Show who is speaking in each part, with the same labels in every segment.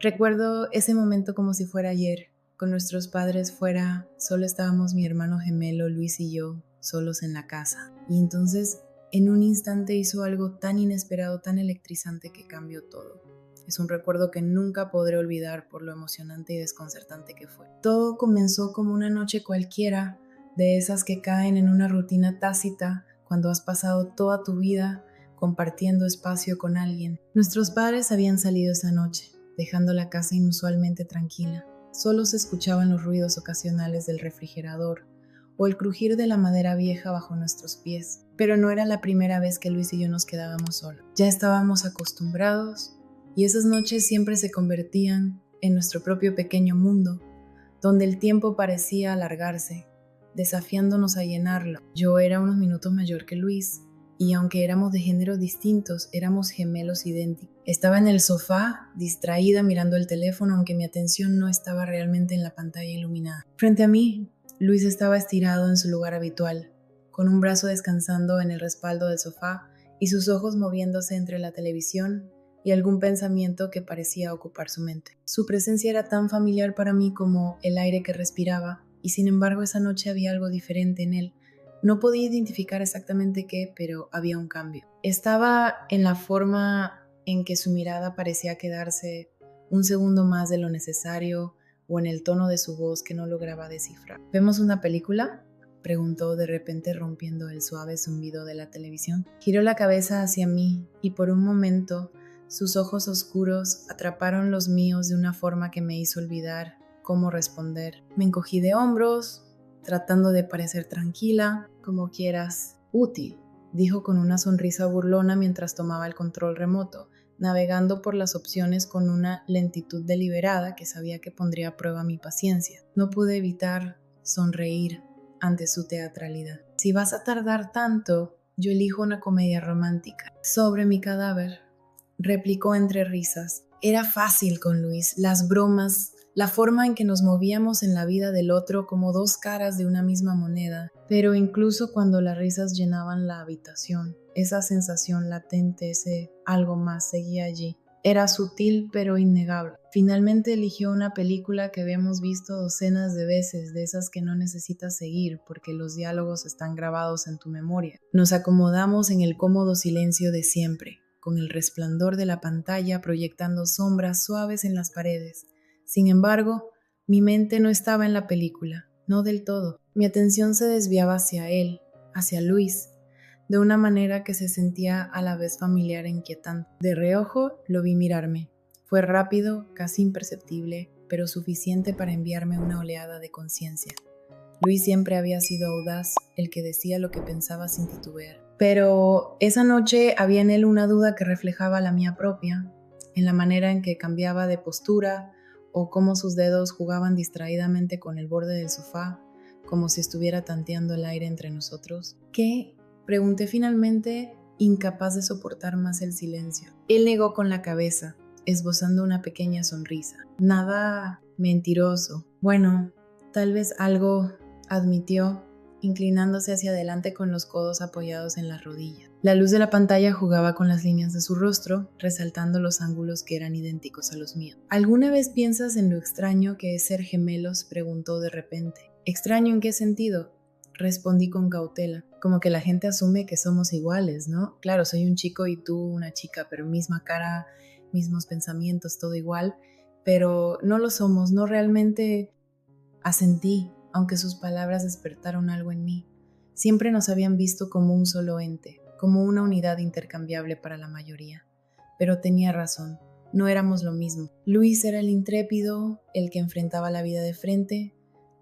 Speaker 1: Recuerdo ese momento como si fuera ayer. Con nuestros padres fuera, solo estábamos mi hermano gemelo Luis y yo, solos en la casa. Y entonces, en un instante hizo algo tan inesperado, tan electrizante que cambió todo. Es un recuerdo que nunca podré olvidar por lo emocionante y desconcertante que fue. Todo comenzó como una noche cualquiera, de esas que caen en una rutina tácita cuando has pasado toda tu vida compartiendo espacio con alguien. Nuestros padres habían salido esa noche, dejando la casa inusualmente tranquila. Solo se escuchaban los ruidos ocasionales del refrigerador o el crujir de la madera vieja bajo nuestros pies. Pero no era la primera vez que Luis y yo nos quedábamos solos. Ya estábamos acostumbrados y esas noches siempre se convertían en nuestro propio pequeño mundo, donde el tiempo parecía alargarse, desafiándonos a llenarlo. Yo era unos minutos mayor que Luis, y aunque éramos de géneros distintos, éramos gemelos idénticos. Estaba en el sofá, distraída mirando el teléfono, aunque mi atención no estaba realmente en la pantalla iluminada. Frente a mí, Luis estaba estirado en su lugar habitual, con un brazo descansando en el respaldo del sofá y sus ojos moviéndose entre la televisión y algún pensamiento que parecía ocupar su mente. Su presencia era tan familiar para mí como el aire que respiraba, y sin embargo esa noche había algo diferente en él. No podía identificar exactamente qué, pero había un cambio. Estaba en la forma en que su mirada parecía quedarse un segundo más de lo necesario, o en el tono de su voz que no lograba descifrar. ¿Vemos una película?, preguntó de repente, rompiendo el suave zumbido de la televisión. Giró la cabeza hacia mí y por un momento sus ojos oscuros atraparon los míos de una forma que me hizo olvidar cómo responder. Me encogí de hombros, tratando de parecer tranquila. Como quieras. Útil, dijo con una sonrisa burlona mientras tomaba el control remoto, navegando por las opciones con una lentitud deliberada que sabía que pondría a prueba mi paciencia. No pude evitar sonreír ante su teatralidad. Si vas a tardar tanto, yo elijo una comedia romántica. Sobre mi cadáver, replicó entre risas. Era fácil con Luis, las bromas, la forma en que nos movíamos en la vida del otro como dos caras de una misma moneda. Pero incluso cuando las risas llenaban la habitación, esa sensación latente, ese algo más seguía allí. Era sutil pero innegable. Finalmente eligió una película que habíamos visto docenas de veces, de esas que no necesitas seguir porque los diálogos están grabados en tu memoria. Nos acomodamos en el cómodo silencio de siempre, con el resplandor de la pantalla proyectando sombras suaves en las paredes. Sin embargo, mi mente no estaba en la película, no del todo. Mi atención se desviaba hacia él, hacia Luis, de una manera que se sentía a la vez familiar e inquietante. De reojo lo vi mirarme. Fue rápido, casi imperceptible, pero suficiente para enviarme una oleada de conciencia. Luis siempre había sido audaz, el que decía lo que pensaba sin titubear. Pero esa noche había en él una duda que reflejaba la mía propia, en la manera en que cambiaba de postura o cómo sus dedos jugaban distraídamente con el borde del sofá, como si estuviera tanteando el aire entre nosotros. ¿Qué?, pregunté finalmente, incapaz de soportar más el silencio. Él negó con la cabeza, esbozando una pequeña sonrisa. Nada mentiroso. Bueno, tal vez algo, admitió, inclinándose hacia adelante con los codos apoyados en las rodillas. La luz de la pantalla jugaba con las líneas de su rostro, resaltando los ángulos que eran idénticos a los míos. ¿Alguna vez piensas en lo extraño que es ser gemelos?, preguntó de repente. ¿Extraño en qué sentido?, respondí con cautela. Como que la gente asume que somos iguales, ¿no? Claro, soy un chico y tú una chica, pero misma cara, mismos pensamientos, todo igual. Pero no lo somos, no realmente. Asentí, aunque sus palabras despertaron algo en mí. Siempre nos habían visto como un solo ente, como una unidad intercambiable para la mayoría. Pero tenía razón, no éramos lo mismo. Luis era el intrépido, el que enfrentaba la vida de frente,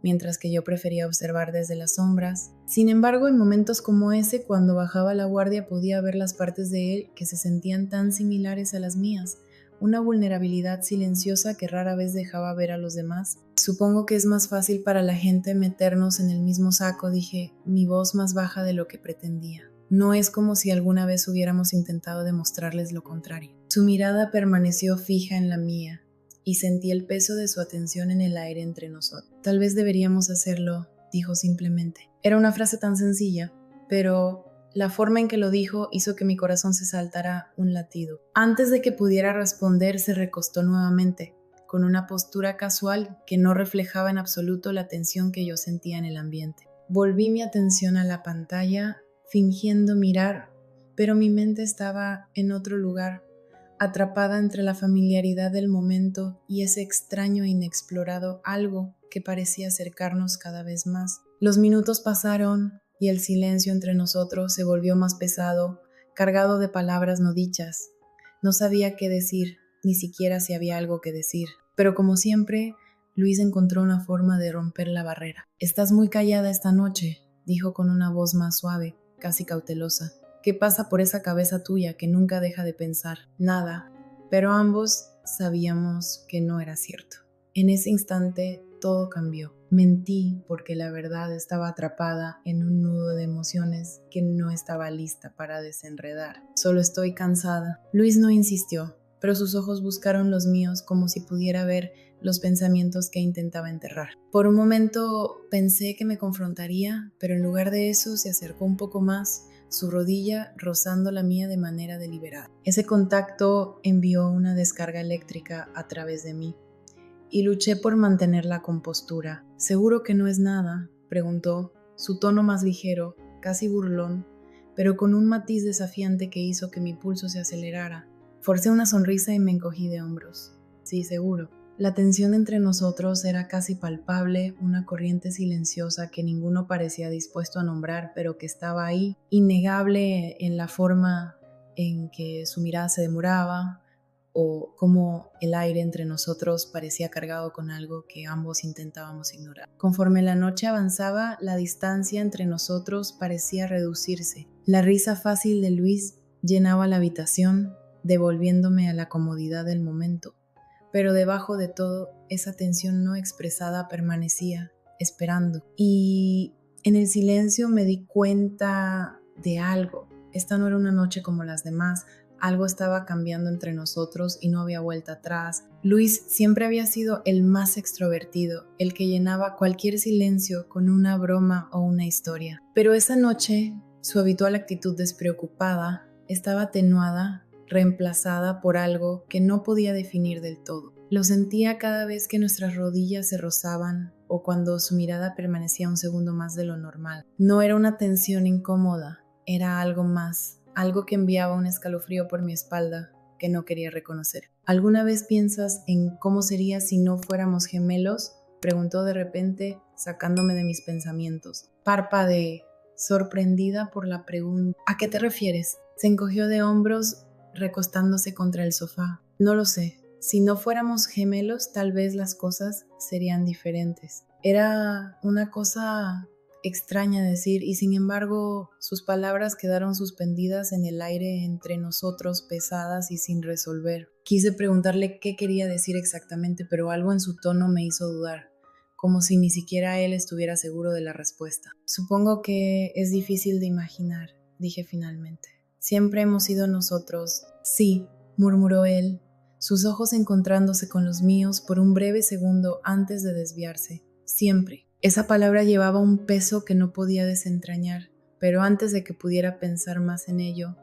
Speaker 1: mientras que yo prefería observar desde las sombras. Sin embargo, en momentos como ese, cuando bajaba la guardia, podía ver las partes de él que se sentían tan similares a las mías, una vulnerabilidad silenciosa que rara vez dejaba ver a los demás. Supongo que es más fácil para la gente meternos en el mismo saco, dije, mi voz más baja de lo que pretendía. No es como si alguna vez hubiéramos intentado demostrarles lo contrario. Su mirada permaneció fija en la mía, y sentí el peso de su atención en el aire entre nosotros. Tal vez deberíamos hacerlo, dijo simplemente. Era una frase tan sencilla, pero la forma en que lo dijo hizo que mi corazón se saltara un latido. Antes de que pudiera responder, se recostó nuevamente, con una postura casual que no reflejaba en absoluto la tensión que yo sentía en el ambiente. Volví mi atención a la pantalla, fingiendo mirar, pero mi mente estaba en otro lugar, atrapada entre la familiaridad del momento y ese extraño e inexplorado algo que parecía acercarnos cada vez más. Los minutos pasaron y el silencio entre nosotros se volvió más pesado, cargado de palabras no dichas. No sabía qué decir, ni siquiera si había algo que decir. Pero como siempre, Luis encontró una forma de romper la barrera. «Estás muy callada esta noche», dijo con una voz más suave, casi cautelosa. «¿Qué pasa por esa cabeza tuya que nunca deja de pensar?» Nada, pero ambos sabíamos que no era cierto. En ese instante todo cambió. Mentí porque la verdad estaba atrapada en un nudo de emociones que no estaba lista para desenredar. «Solo estoy cansada». Luis no insistió, pero sus ojos buscaron los míos como si pudiera ver los pensamientos que intentaba enterrar. Por un momento pensé que me confrontaría, pero en lugar de eso se acercó un poco más, su rodilla rozando la mía de manera deliberada. Ese contacto envió una descarga eléctrica a través de mí y luché por mantener la compostura. «¿Seguro que no es nada?», preguntó, su tono más ligero, casi burlón, pero con un matiz desafiante que hizo que mi pulso se acelerara. Forcé una sonrisa y me encogí de hombros. «Sí, seguro». La tensión entre nosotros era casi palpable, una corriente silenciosa que ninguno parecía dispuesto a nombrar, pero que estaba ahí, innegable en la forma en que su mirada se demoraba, o cómo el aire entre nosotros parecía cargado con algo que ambos intentábamos ignorar. Conforme la noche avanzaba, la distancia entre nosotros parecía reducirse. La risa fácil de Luis llenaba la habitación, devolviéndome a la comodidad del momento. Pero debajo de todo, esa tensión no expresada permanecía, esperando. Y en el silencio me di cuenta de algo. Esta no era una noche como las demás. Algo estaba cambiando entre nosotros y no había vuelta atrás. Luis siempre había sido el más extrovertido, el que llenaba cualquier silencio con una broma o una historia. Pero esa noche, su habitual actitud despreocupada estaba atenuada, reemplazada por algo que no podía definir del todo. Lo sentía cada vez que nuestras rodillas se rozaban o cuando su mirada permanecía un segundo más de lo normal. No era una tensión incómoda, era algo más, algo que enviaba un escalofrío por mi espalda que no quería reconocer. «¿Alguna vez piensas en cómo sería si no fuéramos gemelos?», preguntó de repente, sacándome de mis pensamientos. Parpadeé, sorprendida por la pregunta. «¿A qué te refieres?». Se encogió de hombros, recostándose contra el sofá. «No lo sé. Si no fuéramos gemelos, tal vez las cosas serían diferentes». Era una cosa extraña decir, y sin embargo sus palabras quedaron suspendidas en el aire entre nosotros, pesadas y sin resolver. Quise preguntarle qué quería decir exactamente, pero algo en su tono me hizo dudar, como si ni siquiera él estuviera seguro de la respuesta. «Supongo que es difícil de imaginar», dije finalmente. «Siempre hemos sido nosotros». «Sí», murmuró él, sus ojos encontrándose con los míos por un breve segundo antes de desviarse. «Siempre». Esa palabra llevaba un peso que no podía desentrañar, pero antes de que pudiera pensar más en ello,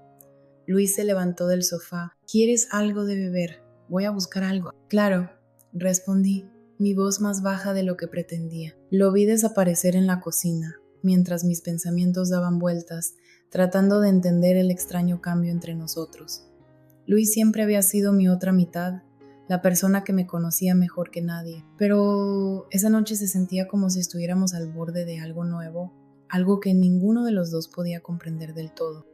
Speaker 1: Luis se levantó del sofá. «¿Quieres algo de beber? Voy a buscar algo». «Claro», respondí, mi voz más baja de lo que pretendía. Lo vi desaparecer en la cocina, mientras mis pensamientos daban vueltas, tratando de entender el extraño cambio entre nosotros. Luis siempre había sido mi otra mitad, la persona que me conocía mejor que nadie, pero esa noche se sentía como si estuviéramos al borde de algo nuevo, algo que ninguno de los dos podía comprender del todo.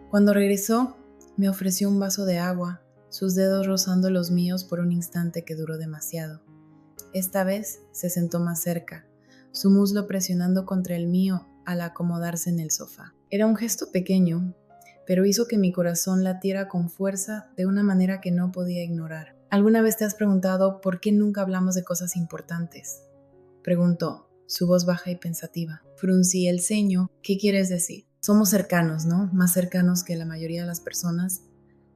Speaker 1: Cuando regresó, me ofreció un vaso de agua, sus dedos rozando los míos por un instante que duró demasiado. Esta vez se sentó más cerca, su muslo presionando contra el mío al acomodarse en el sofá. Era un gesto pequeño, pero hizo que mi corazón latiera con fuerza de una manera que no podía ignorar. ¿Alguna vez te has preguntado por qué nunca hablamos de cosas importantes?, preguntó, su voz baja y pensativa. Fruncí el ceño. ¿Qué quieres decir? Somos cercanos, ¿no? Más cercanos que la mayoría de las personas,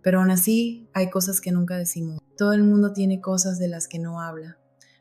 Speaker 1: pero aún así hay cosas que nunca decimos. Todo el mundo tiene cosas de las que no habla,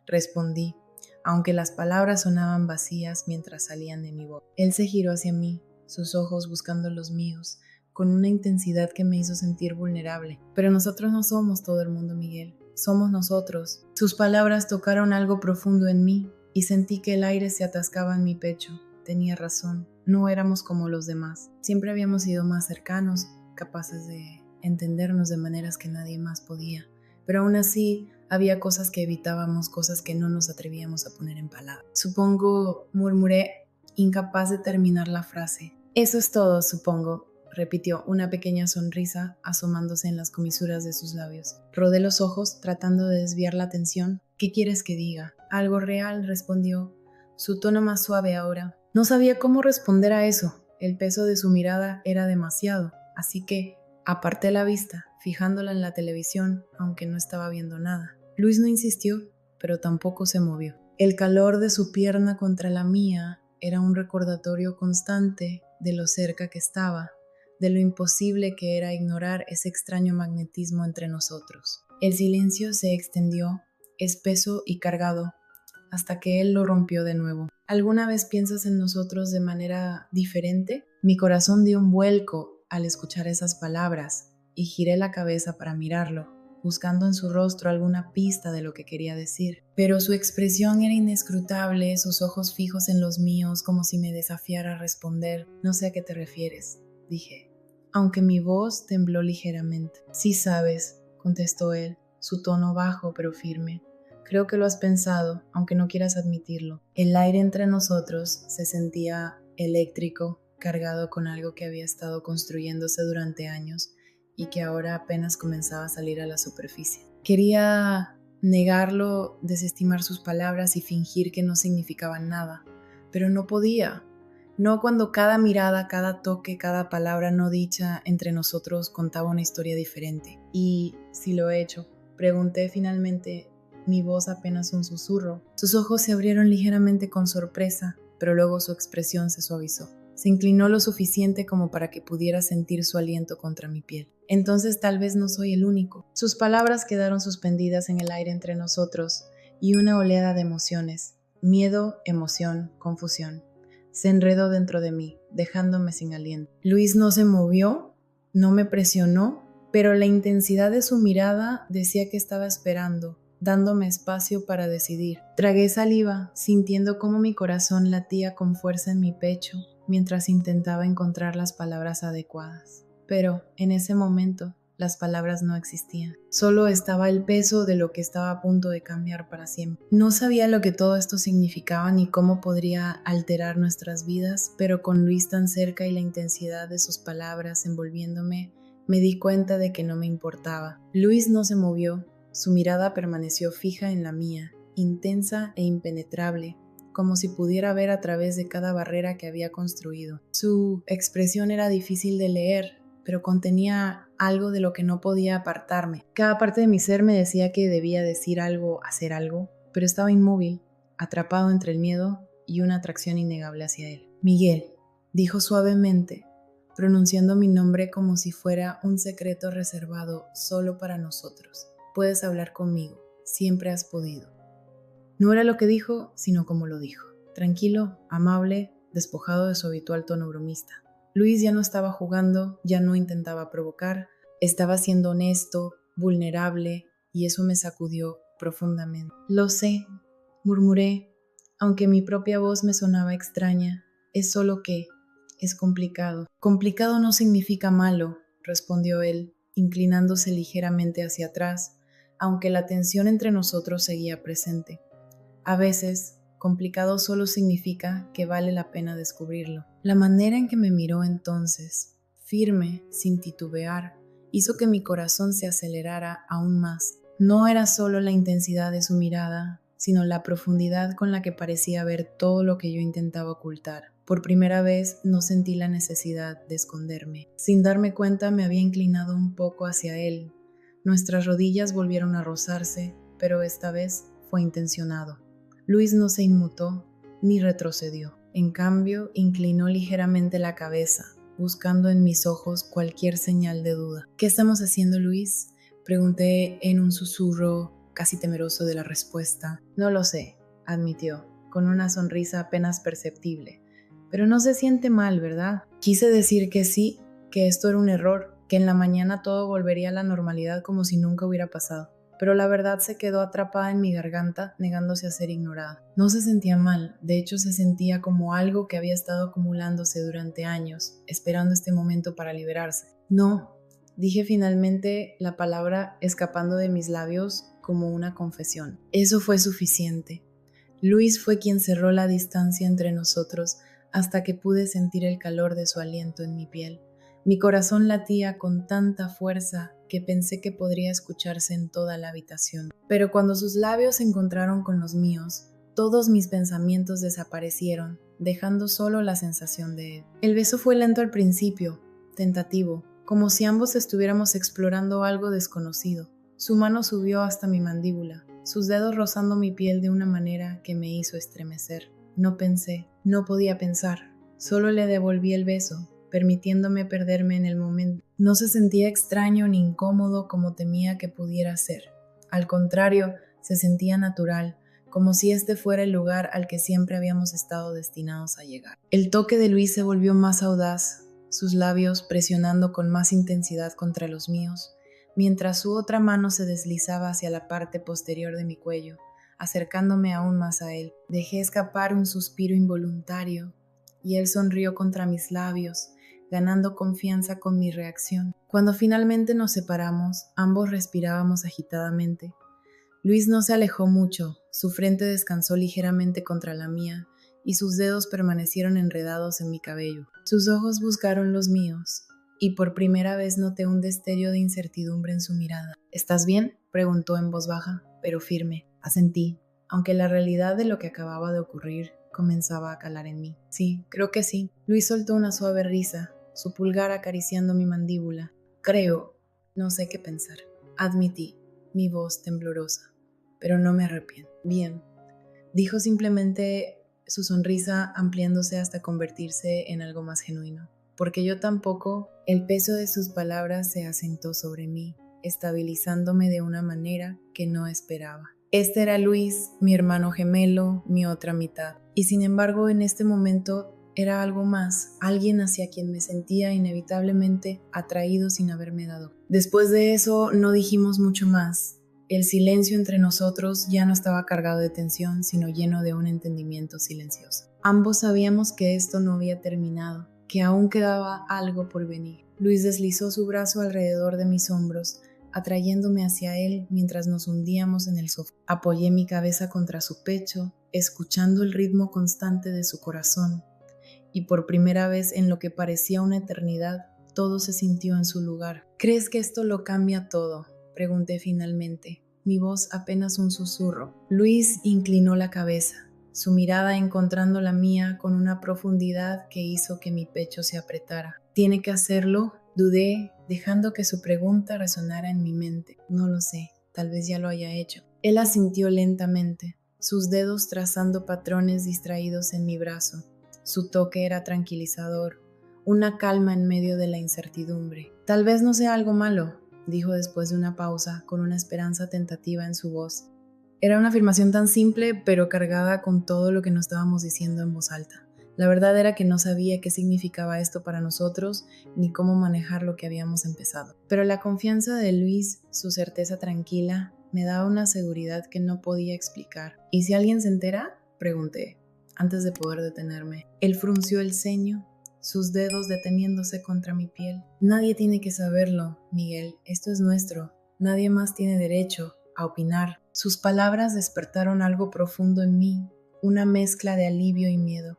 Speaker 1: respondí, aunque las palabras sonaban vacías mientras salían de mi boca. Él se giró hacia mí, sus ojos buscando los míos, con una intensidad que me hizo sentir vulnerable. Pero nosotros no somos todo el mundo, Miguel. somos nosotros. Sus palabras tocaron algo profundo en mí y sentí que el aire se atascaba en mi pecho. Tenía razón, no éramos como los demás. Siempre habíamos sido más cercanos, capaces de entendernos de maneras que nadie más podía. Pero aún así, había cosas que evitábamos, cosas que no nos atrevíamos a poner en palabras. Supongo, murmuré, incapaz de terminar la frase. Eso es todo, supongo, repitió, una pequeña sonrisa asomándose en las comisuras de sus labios. Rodé los ojos, tratando de desviar la atención. ¿Qué quieres que diga? Algo real, respondió, su tono más suave ahora. No sabía cómo responder a eso. El peso de su mirada era demasiado, así que aparté la vista, fijándola en la televisión, aunque no estaba viendo nada. Luis no insistió, pero tampoco se movió. El calor de su pierna contra la mía era un recordatorio constante de lo cerca que estaba, de lo imposible que era ignorar ese extraño magnetismo entre nosotros. El silencio se extendió, espeso y cargado, hasta que él lo rompió de nuevo. ¿Alguna vez piensas en nosotros de manera diferente? Mi corazón dio un vuelco al escuchar esas palabras y giré la cabeza para mirarlo, buscando en su rostro alguna pista de lo que quería decir. Pero su expresión era inescrutable, sus ojos fijos en los míos, como si me desafiara a responder. No sé a qué te refieres, dije, aunque mi voz tembló ligeramente. Sí sabes, contestó él, su tono bajo pero firme. Creo que lo has pensado, aunque no quieras admitirlo. El aire entre nosotros se sentía eléctrico, cargado con algo que había estado construyéndose durante años y que ahora apenas comenzaba a salir a la superficie. Quería negarlo, desestimar sus palabras y fingir que no significaban nada, pero no podía. No cuando cada mirada, cada toque, cada palabra no dicha entre nosotros contaba una historia diferente. Y si lo he hecho, pregunté finalmente, mi voz apenas un susurro. Sus ojos se abrieron ligeramente con sorpresa, pero luego su expresión se suavizó. Se inclinó lo suficiente como para que pudiera sentir su aliento contra mi piel. Entonces tal vez no soy el único. Sus palabras quedaron suspendidas en el aire entre nosotros y una oleada de emociones, miedo, emoción, confusión, se enredó dentro de mí, dejándome sin aliento. Luis no se movió, no me presionó, pero la intensidad de su mirada decía que estaba esperando, dándome espacio para decidir. Tragué saliva, sintiendo cómo mi corazón latía con fuerza en mi pecho, mientras intentaba encontrar las palabras adecuadas. Pero, en ese momento, las palabras no existían. Solo estaba el peso de lo que estaba a punto de cambiar para siempre. No sabía lo que todo esto significaba ni cómo podría alterar nuestras vidas, pero con Luis tan cerca y la intensidad de sus palabras envolviéndome, me di cuenta de que no me importaba. Luis no se movió, su mirada permaneció fija en la mía, intensa e impenetrable, como si pudiera ver a través de cada barrera que había construido. Su expresión era difícil de leer, pero contenía algo de lo que no podía apartarme. Cada parte de mi ser me decía que debía decir algo, hacer algo, pero estaba inmóvil, atrapado entre el miedo y una atracción innegable hacia él. Miguel, dijo suavemente, pronunciando mi nombre como si fuera un secreto reservado solo para nosotros. Puedes hablar conmigo, siempre has podido. No era lo que dijo, sino como lo dijo. Tranquilo, amable, despojado de su habitual tono bromista. Luis ya no estaba jugando, ya no intentaba provocar, estaba siendo honesto, vulnerable, y eso me sacudió profundamente. Lo sé, murmuré, aunque mi propia voz me sonaba extraña. Es solo que es complicado. Complicado no significa malo, respondió él, inclinándose ligeramente hacia atrás, aunque la tensión entre nosotros seguía presente. A veces, complicado solo significa que vale la pena descubrirlo. La manera en que me miró entonces, firme, sin titubear, hizo que mi corazón se acelerara aún más. No era solo la intensidad de su mirada, sino la profundidad con la que parecía ver todo lo que yo intentaba ocultar. Por primera vez no sentí la necesidad de esconderme. Sin darme cuenta me había inclinado un poco hacia él. Nuestras rodillas volvieron a rozarse, pero esta vez fue intencionado. Luis no se inmutó ni retrocedió. En cambio, inclinó ligeramente la cabeza, buscando en mis ojos cualquier señal de duda. ¿Qué estamos haciendo, Luis?, pregunté en un susurro, casi temeroso de la respuesta. No lo sé, admitió, con una sonrisa apenas perceptible. Pero no se siente mal, ¿verdad? Quise decir que sí, que esto era un error, que en la mañana todo volvería a la normalidad como si nunca hubiera pasado. pero la verdad se quedó atrapada en mi garganta, negándose a ser ignorada. No se sentía mal, de hecho se sentía como algo que había estado acumulándose durante años, esperando este momento para liberarse. No, dije finalmente la palabra escapando de mis labios como una confesión. Eso fue suficiente. Luis fue quien cerró la distancia entre nosotros hasta que pude sentir el calor de su aliento en mi piel. Mi corazón latía con tanta fuerza que pensé que podría escucharse en toda la habitación. Pero cuando sus labios se encontraron con los míos, todos mis pensamientos desaparecieron, dejando solo la sensación de él. El beso fue lento al principio, tentativo, como si ambos estuviéramos explorando algo desconocido. Su mano subió hasta mi mandíbula, sus dedos rozando mi piel de una manera que me hizo estremecer. No pensé, no podía pensar, solo le devolví el beso, permitiéndome perderme en el momento. No se sentía extraño ni incómodo como temía que pudiera ser. Al contrario, se sentía natural, como si este fuera el lugar al que siempre habíamos estado destinados a llegar. El toque de Luis se volvió más audaz, sus labios presionando con más intensidad contra los míos, mientras su otra mano se deslizaba hacia la parte posterior de mi cuello, acercándome aún más a él. Dejé escapar un suspiro involuntario, y él sonrió contra mis labios, ganando confianza con mi reacción. Cuando finalmente nos separamos, ambos respirábamos agitadamente. Luis no se alejó mucho, su frente descansó ligeramente contra la mía, y sus dedos permanecieron enredados en mi cabello. Sus ojos buscaron los míos, y por primera vez noté un destello de incertidumbre en su mirada. ¿Estás bien?, preguntó en voz baja, pero firme. Asentí, aunque la realidad de lo que acababa de ocurrir comenzaba a calar en mí. Sí, creo que sí. Luis soltó una suave risa, su pulgar acariciando mi mandíbula. Creo, no sé qué pensar. Admití, mi voz temblorosa, pero no me arrepiento. Bien, dijo simplemente, su sonrisa ampliándose hasta convertirse en algo más genuino. Porque yo tampoco. El peso de sus palabras se asentó sobre mí, estabilizándome de una manera que no esperaba. Este era Luis, mi hermano gemelo, mi otra mitad. Y sin embargo, en este momento era algo más, alguien hacia quien me sentía inevitablemente atraído sin haberme dado. Después de eso, no dijimos mucho más. El silencio entre nosotros ya no estaba cargado de tensión, sino lleno de un entendimiento silencioso. Ambos sabíamos que esto no había terminado, que aún quedaba algo por venir. Luis deslizó su brazo alrededor de mis hombros, atrayéndome hacia él mientras nos hundíamos en el sofá. Apoyé mi cabeza contra su pecho, escuchando el ritmo constante de su corazón, y por primera vez en lo que parecía una eternidad, todo se sintió en su lugar. ¿Crees que esto lo cambia todo?, pregunté finalmente, mi voz apenas un susurro. Luis inclinó la cabeza, su mirada encontrando la mía con una profundidad que hizo que mi pecho se apretara. ¿Tiene que hacerlo?, dudé, dejando que su pregunta resonara en mi mente. No lo sé, tal vez ya lo haya hecho. Él asintió lentamente, sus dedos trazando patrones distraídos en mi brazo. Su toque era tranquilizador, una calma en medio de la incertidumbre. Tal vez no sea algo malo, dijo después de una pausa, con una esperanza tentativa en su voz. Era una afirmación tan simple, pero cargada con todo lo que nos estábamos diciendo en voz alta. La verdad era que no sabía qué significaba esto para nosotros, ni cómo manejar lo que habíamos empezado. Pero la confianza de Luis, su certeza tranquila, me daba una seguridad que no podía explicar. ¿Y si alguien se entera?, pregunté, antes de poder detenerme. Él frunció el ceño, sus dedos deteniéndose contra mi piel. Nadie tiene que saberlo, Miguel, esto es nuestro. Nadie más tiene derecho a opinar. Sus palabras despertaron algo profundo en mí, una mezcla de alivio y miedo.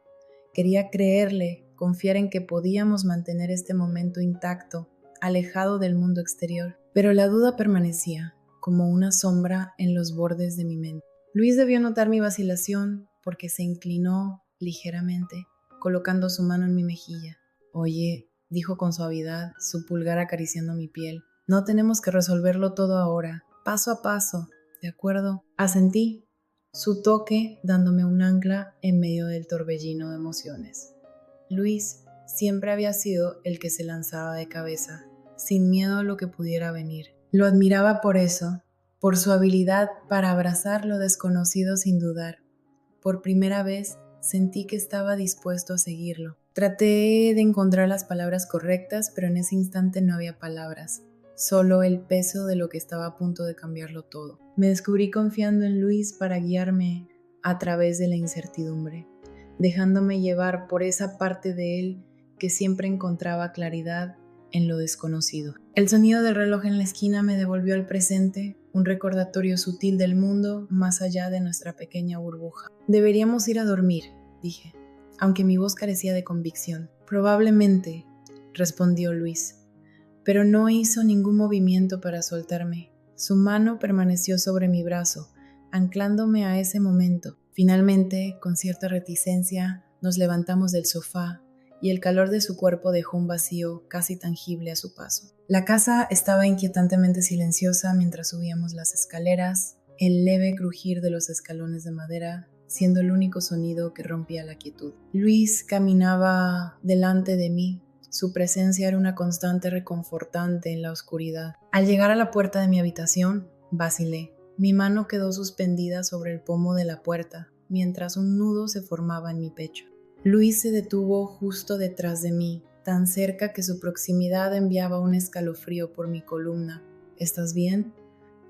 Speaker 1: Quería creerle, confiar en que podíamos mantener este momento intacto, alejado del mundo exterior. Pero la duda permanecía, como una sombra en los bordes de mi mente. Luis debió notar mi vacilación porque se inclinó ligeramente, colocando su mano en mi mejilla. Oye, dijo con suavidad, su pulgar acariciando mi piel. No tenemos que resolverlo todo ahora, paso a paso, ¿de acuerdo? Asentí, su toque dándome un ancla en medio del torbellino de emociones. Luis siempre había sido el que se lanzaba de cabeza, sin miedo a lo que pudiera venir. Lo admiraba por eso, por su habilidad para abrazar lo desconocido sin dudar. Por primera vez sentí que estaba dispuesto a seguirlo. Traté de encontrar las palabras correctas, pero en ese instante no había palabras. solo el peso de lo que estaba a punto de cambiarlo todo. Me descubrí confiando en Luis para guiarme a través de la incertidumbre, dejándome llevar por esa parte de él que siempre encontraba claridad en lo desconocido. El sonido del reloj en la esquina me devolvió al presente, un recordatorio sutil del mundo más allá de nuestra pequeña burbuja. Deberíamos ir a dormir, dije, aunque mi voz carecía de convicción. Probablemente, respondió Luis, pero no hizo ningún movimiento para soltarme. Su mano permaneció sobre mi brazo, anclándome a ese momento. Finalmente, con cierta reticencia, nos levantamos del sofá y el calor de su cuerpo dejó un vacío casi tangible a su paso. La casa estaba inquietantemente silenciosa mientras subíamos las escaleras, el leve crujir de los escalones de madera siendo el único sonido que rompía la quietud. Luis caminaba delante de mí. Su presencia era una constante reconfortante en la oscuridad. Al llegar a la puerta de mi habitación, vacilé. Mi mano quedó suspendida sobre el pomo de la puerta, mientras un nudo se formaba en mi pecho. Luis se detuvo justo detrás de mí, tan cerca que su proximidad enviaba un escalofrío por mi columna. ¿Estás bien?,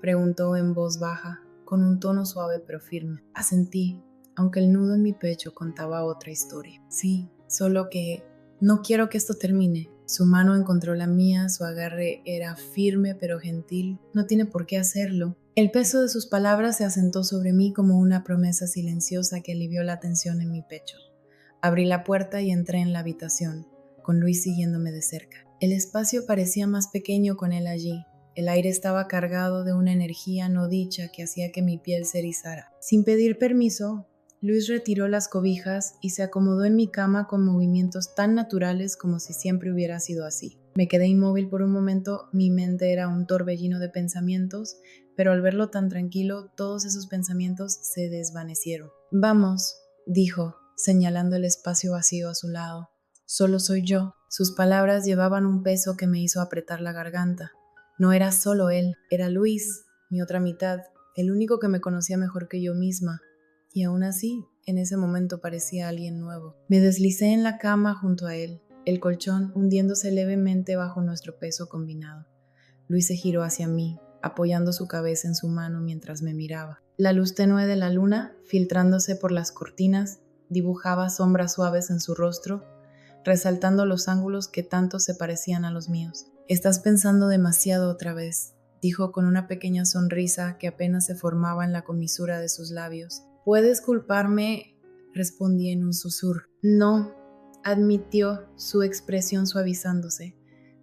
Speaker 1: preguntó en voz baja, con un tono suave pero firme. Asentí, aunque el nudo en mi pecho contaba otra historia. Sí, solo que no quiero que esto termine. Su mano encontró la mía, su agarre era firme pero gentil. No tiene por qué hacerlo. El peso de sus palabras se asentó sobre mí como una promesa silenciosa que alivió la tensión en mi pecho. Abrí la puerta y entré en la habitación, con Luis siguiéndome de cerca. El espacio parecía más pequeño con él allí. El aire estaba cargado de una energía no dicha que hacía que mi piel se erizara. Sin pedir permiso, Luis retiró las cobijas y se acomodó en mi cama con movimientos tan naturales como si siempre hubiera sido así. Me quedé inmóvil por un momento, mi mente era un torbellino de pensamientos, pero al verlo tan tranquilo, todos esos pensamientos se desvanecieron. «Vamos», dijo, señalando el espacio vacío a su lado. «Solo soy yo». Sus palabras llevaban un peso que me hizo apretar la garganta. No era solo él, era Luis, mi otra mitad, el único que me conocía mejor que yo misma. Y aún así, en ese momento parecía alguien nuevo. Me deslicé en la cama junto a él, el colchón hundiéndose levemente bajo nuestro peso combinado. Luis se giró hacia mí, apoyando su cabeza en su mano mientras me miraba. La luz tenue de la luna, filtrándose por las cortinas, dibujaba sombras suaves en su rostro, resaltando los ángulos que tanto se parecían a los míos. «Estás pensando demasiado otra vez», dijo con una pequeña sonrisa que apenas se formaba en la comisura de sus labios. «¿Puedes culparme?», respondí en un susurro. «No», admitió, su expresión suavizándose.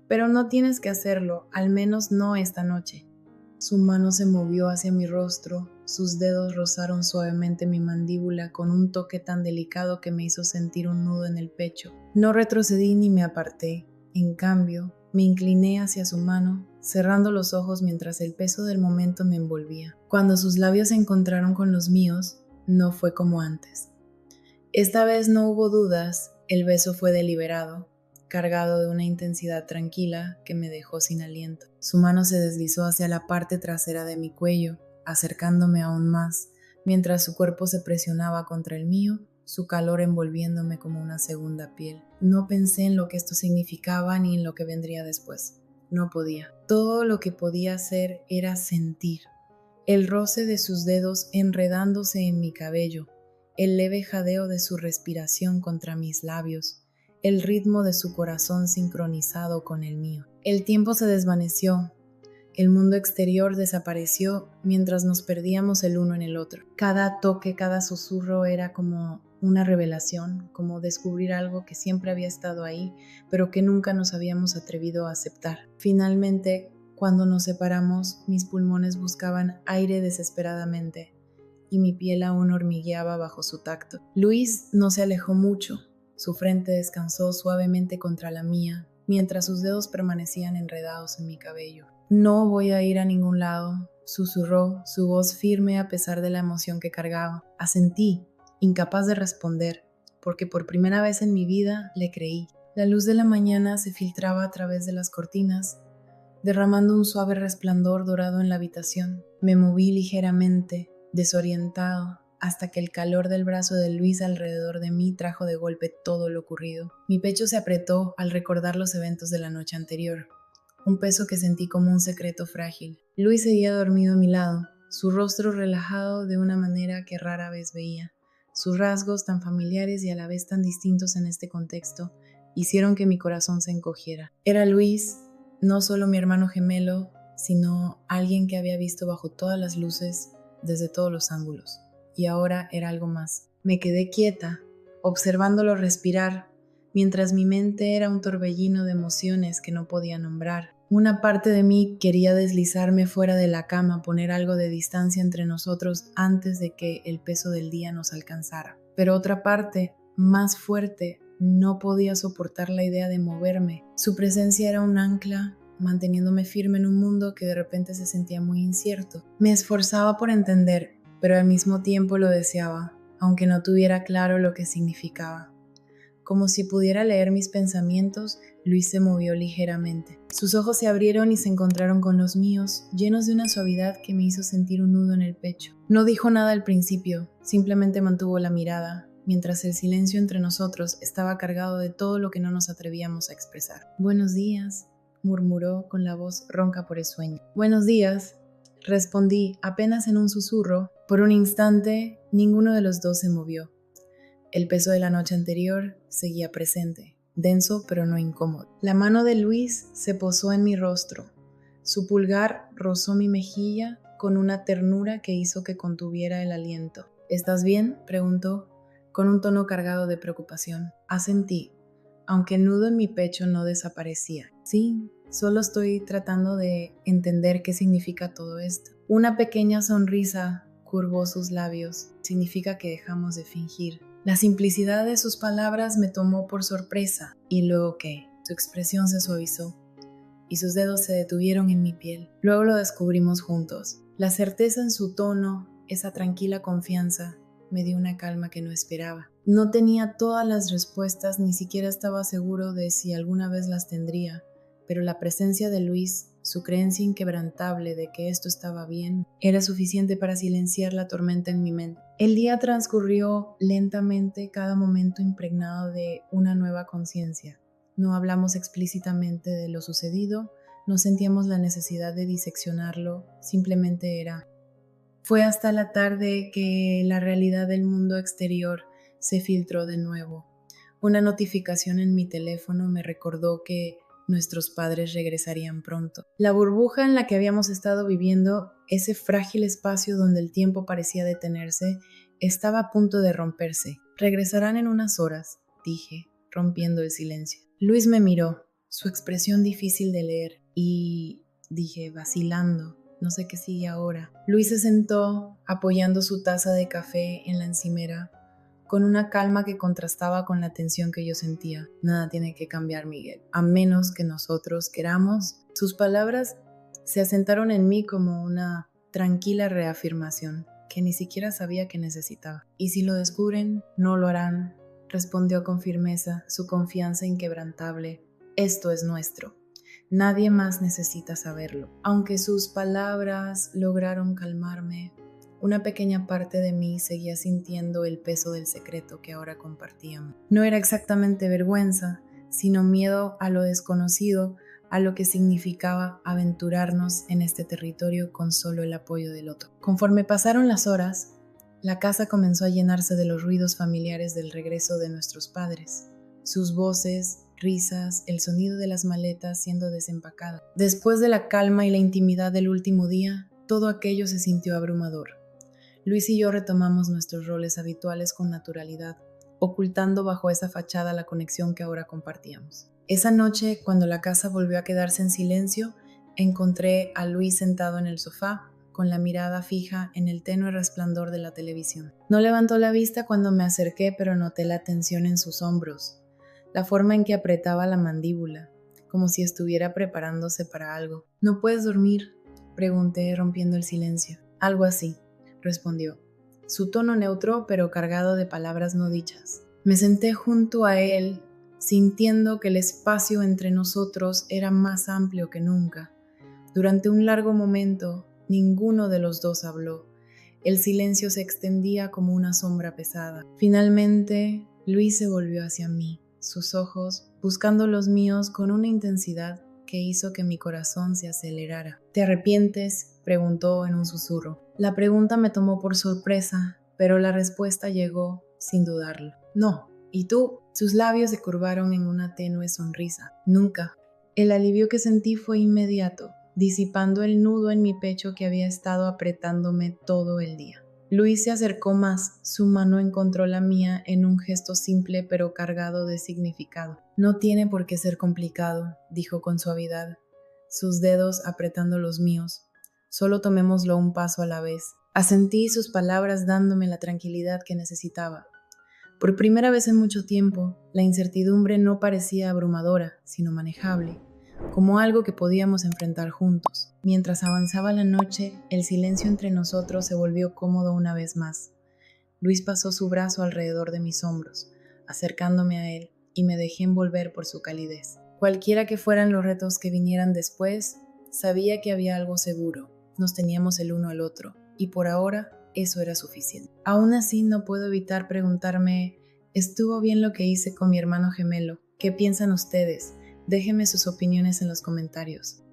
Speaker 1: «Pero no tienes que hacerlo, al menos no esta noche». Su mano se movió hacia mi rostro, sus dedos rozaron suavemente mi mandíbula con un toque tan delicado que me hizo sentir un nudo en el pecho. No retrocedí ni me aparté. En cambio, me incliné hacia su mano, cerrando los ojos mientras el peso del momento me envolvía. Cuando sus labios se encontraron con los míos, no fue como antes. Esta vez no hubo dudas, el beso fue deliberado, cargado de una intensidad tranquila que me dejó sin aliento. Su mano se deslizó hacia la parte trasera de mi cuello, acercándome aún más, mientras su cuerpo se presionaba contra el mío, su calor envolviéndome como una segunda piel. No pensé en lo que esto significaba ni en lo que vendría después. No podía. Todo lo que podía hacer era sentir. El roce de sus dedos enredándose en mi cabello, el leve jadeo de su respiración contra mis labios, el ritmo de su corazón sincronizado con el mío. El tiempo se desvaneció. El mundo exterior desapareció mientras nos perdíamos el uno en el otro. Cada toque, cada susurro era como una revelación, como descubrir algo que siempre había estado ahí, pero que nunca nos habíamos atrevido a aceptar. Finalmente, cuando nos separamos, mis pulmones buscaban aire desesperadamente y mi piel aún hormigueaba bajo su tacto. Luis no se alejó mucho. Su frente descansó suavemente contra la mía, mientras sus dedos permanecían enredados en mi cabello. «No voy a ir a ningún lado», susurró, su voz firme a pesar de la emoción que cargaba. Asentí, incapaz de responder, porque por primera vez en mi vida le creí. La luz de la mañana se filtraba a través de las cortinas, derramando un suave resplandor dorado en la habitación. Me moví ligeramente, desorientado, hasta que el calor del brazo de Luis alrededor de mí trajo de golpe todo lo ocurrido. Mi pecho se apretó al recordar los eventos de la noche anterior. un peso que sentí como un secreto frágil. Luis seguía dormido a mi lado, su rostro relajado de una manera que rara vez veía. Sus rasgos tan familiares y a la vez tan distintos en este contexto hicieron que mi corazón se encogiera. Era Luis, no solo mi hermano gemelo, sino alguien que había visto bajo todas las luces, desde todos los ángulos. Y ahora era algo más. Me quedé quieta, observándolo respirar, mientras mi mente era un torbellino de emociones que no podía nombrar. Una parte de mí quería deslizarme fuera de la cama, poner algo de distancia entre nosotros antes de que el peso del día nos alcanzara. Pero otra parte, más fuerte, no podía soportar la idea de moverme. Su presencia era un ancla, manteniéndome firme en un mundo que de repente se sentía muy incierto. Me esforzaba por entender, pero al mismo tiempo lo deseaba, aunque no tuviera claro lo que significaba. Como si pudiera leer mis pensamientos, Luis se movió ligeramente. Sus ojos se abrieron y se encontraron con los míos, llenos de una suavidad que me hizo sentir un nudo en el pecho. No dijo nada al principio, simplemente mantuvo la mirada, mientras el silencio entre nosotros estaba cargado de todo lo que no nos atrevíamos a expresar. «Buenos días», murmuró con la voz ronca por el sueño. «Buenos días», respondí apenas en un susurro. Por un instante, ninguno de los dos se movió. El peso de la noche anterior seguía presente, denso pero no incómodo. La mano de Luis se posó en mi rostro. Su pulgar rozó mi mejilla con una ternura que hizo que contuviera el aliento. «¿Estás bien?», preguntó, con un tono cargado de preocupación. Asentí, aunque el nudo en mi pecho no desaparecía. «Sí, solo estoy tratando de entender qué significa todo esto». Una pequeña sonrisa curvó sus labios. «Significa que dejamos de fingir». La simplicidad de sus palabras me tomó por sorpresa. ¿Y luego qué? Su expresión se suavizó y sus dedos se detuvieron en mi piel. Luego lo descubrimos juntos. La certeza en su tono, esa tranquila confianza, me dio una calma que no esperaba. No tenía todas las respuestas, ni siquiera estaba seguro de si alguna vez las tendría, pero la presencia de Luis, su creencia inquebrantable de que esto estaba bien, era suficiente para silenciar la tormenta en mi mente. El día transcurrió lentamente, cada momento impregnado de una nueva conciencia. No hablamos explícitamente de lo sucedido, no sentíamos la necesidad de diseccionarlo, simplemente era. Fue hasta la tarde que la realidad del mundo exterior se filtró de nuevo. Una notificación en mi teléfono me recordó que nuestros padres regresarían pronto. La burbuja en la que habíamos estado viviendo, ese frágil espacio donde el tiempo parecía detenerse, estaba a punto de romperse. «Regresarán en unas horas», dije, rompiendo el silencio. Luis me miró, su expresión difícil de leer, y dije, vacilando, no sé qué sigue ahora. Luis se sentó, apoyando su taza de café en la encimera, con una calma que contrastaba con la tensión que yo sentía. «Nada tiene que cambiar, Miguel, a menos que nosotros queramos». Sus palabras se asentaron en mí como una tranquila reafirmación que ni siquiera sabía que necesitaba. «Y si lo descubren, no lo harán», respondió con firmeza, su confianza inquebrantable. «Esto es nuestro. Nadie más necesita saberlo». Aunque sus palabras lograron calmarme, una pequeña parte de mí seguía sintiendo el peso del secreto que ahora compartíamos. No era exactamente vergüenza, sino miedo a lo desconocido, a lo que significaba aventurarnos en este territorio con solo el apoyo del otro. Conforme pasaron las horas, la casa comenzó a llenarse de los ruidos familiares del regreso de nuestros padres. Sus voces, risas, el sonido de las maletas siendo desempacadas. Después de la calma y la intimidad del último día, todo aquello se sintió abrumador. Luis y yo retomamos nuestros roles habituales con naturalidad, ocultando bajo esa fachada la conexión que ahora compartíamos. Esa noche, cuando la casa volvió a quedarse en silencio, encontré a Luis sentado en el sofá, con la mirada fija en el tenue resplandor de la televisión. No levantó la vista cuando me acerqué, pero noté la tensión en sus hombros, la forma en que apretaba la mandíbula, como si estuviera preparándose para algo. «¿No puedes dormir?», pregunté, rompiendo el silencio. «Algo así», respondió, su tono neutro pero cargado de palabras no dichas. Me senté junto a él, sintiendo que el espacio entre nosotros era más amplio que nunca. Durante un largo momento, ninguno de los dos habló. El silencio se extendía como una sombra pesada. Finalmente, Luis se volvió hacia mí, sus ojos buscando los míos con una intensidad que hizo que mi corazón se acelerara. ¿Te arrepientes?, preguntó en un susurro. La pregunta me tomó por sorpresa, pero la respuesta llegó sin dudarlo. No. ¿Y tú? Sus labios se curvaron en una tenue sonrisa. Nunca. El alivio que sentí fue inmediato, disipando el nudo en mi pecho que había estado apretándome todo el día. Luis se acercó más, su mano encontró la mía en un gesto simple pero cargado de significado. No tiene por qué ser complicado, dijo con suavidad, sus dedos apretando los míos. Solo tomémoslo un paso a la vez. Asentí sus palabras dándome la tranquilidad que necesitaba. Por primera vez en mucho tiempo, la incertidumbre no parecía abrumadora, sino manejable, como algo que podíamos enfrentar juntos. Mientras avanzaba la noche, el silencio entre nosotros se volvió cómodo una vez más. Luis pasó su brazo alrededor de mis hombros, acercándome a él, y me dejé envolver por su calidez. Cualquiera que fueran los retos que vinieran después, sabía que había algo seguro. Nos teníamos el uno al otro, y por ahora eso era suficiente. Aún así no puedo evitar preguntarme, ¿estuvo bien lo que hice con mi hermano gemelo? ¿Qué piensan ustedes? Déjenme sus opiniones en los comentarios.